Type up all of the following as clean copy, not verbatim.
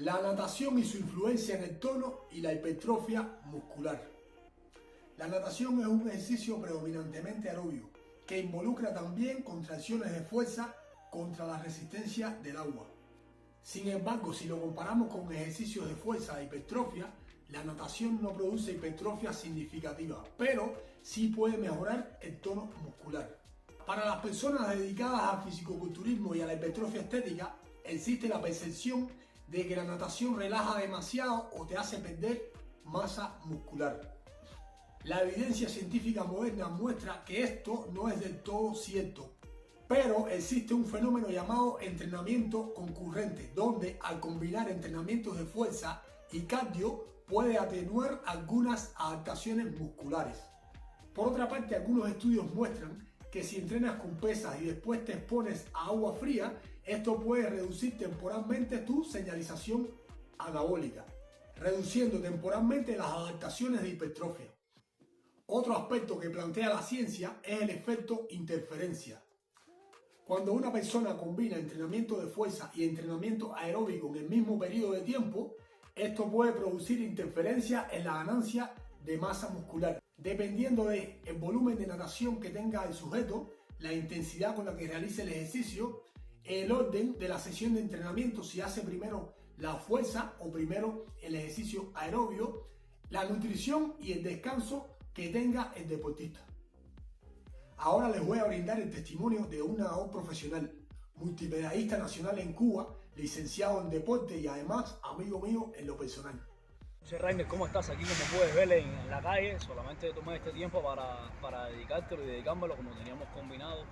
La natación y su influencia en el tono y la hipertrofia muscular. La natación es un ejercicio predominantemente aeróbico que involucra también contracciones de fuerza contra la resistencia del agua. Sin embargo, si lo comparamos con ejercicios de fuerza e hipertrofia, la natación no produce hipertrofia significativa, pero sí puede mejorar el tono muscular. Para las personas dedicadas al fisicoculturismo y a la hipertrofia estética, existe la percepción de que la natación relaja demasiado o te hace perder masa muscular. La evidencia científica moderna muestra que esto no es del todo cierto, pero existe un fenómeno llamado entrenamiento concurrente, donde al combinar entrenamientos de fuerza y cardio puede atenuar algunas adaptaciones musculares. Por otra parte, algunos estudios muestran que si entrenas con pesas y después te expones a agua fría, esto puede reducir temporalmente tu señalización anabólica, reduciendo temporalmente las adaptaciones de hipertrofia. Otro aspecto que plantea la ciencia es el efecto interferencia. Cuando una persona combina entrenamiento de fuerza y entrenamiento aeróbico en el mismo periodo de tiempo, esto puede producir interferencia en la ganancia de masa muscular. Dependiendo del volumen de natación que tenga el sujeto, la intensidad con la que realice el ejercicio, el orden de la sesión de entrenamiento, si hace primero la fuerza o primero el ejercicio aeróbico, la nutrición y el descanso que tenga el deportista. Ahora les voy a brindar el testimonio de un nadador profesional, multimedallista nacional en Cuba, licenciado en deporte y además amigo mío en lo personal. José Rainer, ¿cómo estás? Aquí como puedes ver en la calle, solamente tomé este tiempo para dedicártelo y dedicármelo como teníamos combinado.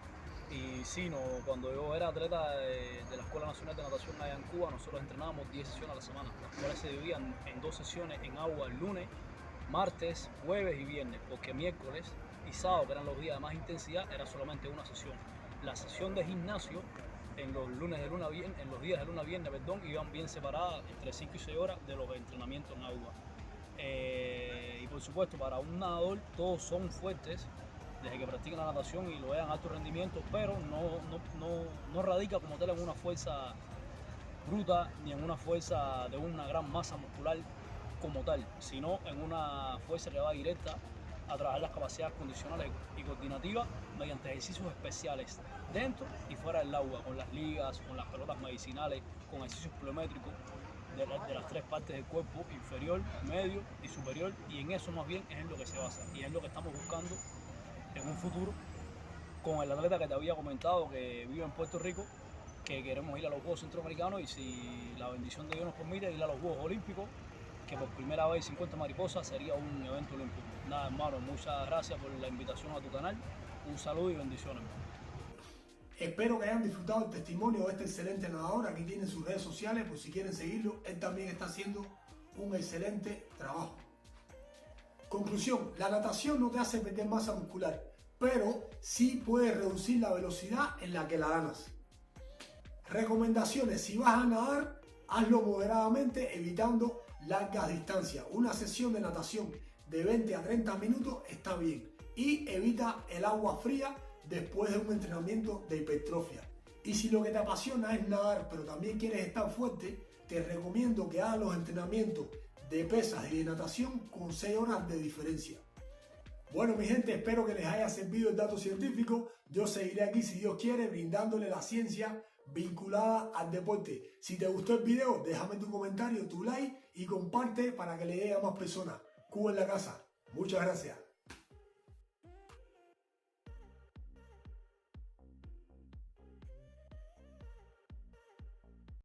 Y sí, cuando yo era atleta de la Escuela Nacional de Natación allá en Cuba, nosotros entrenábamos 10 sesiones a la semana, las cuales se dividían en 2 sesiones en agua el lunes, martes, jueves y viernes, porque miércoles y sábado, que eran los días de más intensidad, era solamente una sesión. La sesión de gimnasio en los días de luna a viernes, iban bien separadas entre 5 y 6 horas de los entrenamientos en agua. Y por supuesto, para un nadador todos son fuertes desde que practican la natación y lo vean a alto rendimiento, pero no radica como tal en una fuerza bruta ni en una fuerza de una gran masa muscular como tal, sino en una fuerza que va directa a trabajar las capacidades condicionales y coordinativas mediante ejercicios especiales dentro y fuera del agua, con las ligas, con las pelotas medicinales, con ejercicios pliométricos de las 3 partes del cuerpo, inferior, medio y superior, y en eso más bien es en lo que se basa y es lo que estamos buscando en un futuro con el atleta que te había comentado que vive en Puerto Rico, que queremos ir a los Juegos Centroamericanos y si la bendición de Dios nos permite ir a los Juegos Olímpicos, que por primera vez 50 mariposas sería un evento olímpico. Nada, hermano, muchas gracias por la invitación a tu canal. Un saludo y bendiciones. Espero que hayan disfrutado el testimonio de este excelente nadador. Aquí tienen sus redes sociales por si quieren seguirlo. Él también está haciendo un excelente trabajo. Conclusión, la natación no te hace perder masa muscular, pero sí puede reducir la velocidad en la que la ganas. Recomendaciones, si vas a nadar, hazlo moderadamente evitando largas distancias. Una sesión de natación de 20 a 30 minutos está bien y evita el agua fría después de un entrenamiento de hipertrofia. Y si lo que te apasiona es nadar pero también quieres estar fuerte, te recomiendo que hagas los entrenamientos de pesas y de natación con 6 horas de diferencia. Bueno, mi gente, espero que les haya servido el dato científico. Yo seguiré aquí, si Dios quiere, brindándole la ciencia vinculada al deporte. Si te gustó el video, déjame tu comentario, tu like y comparte para que le llegue a más personas. Cuba en la casa. Muchas gracias.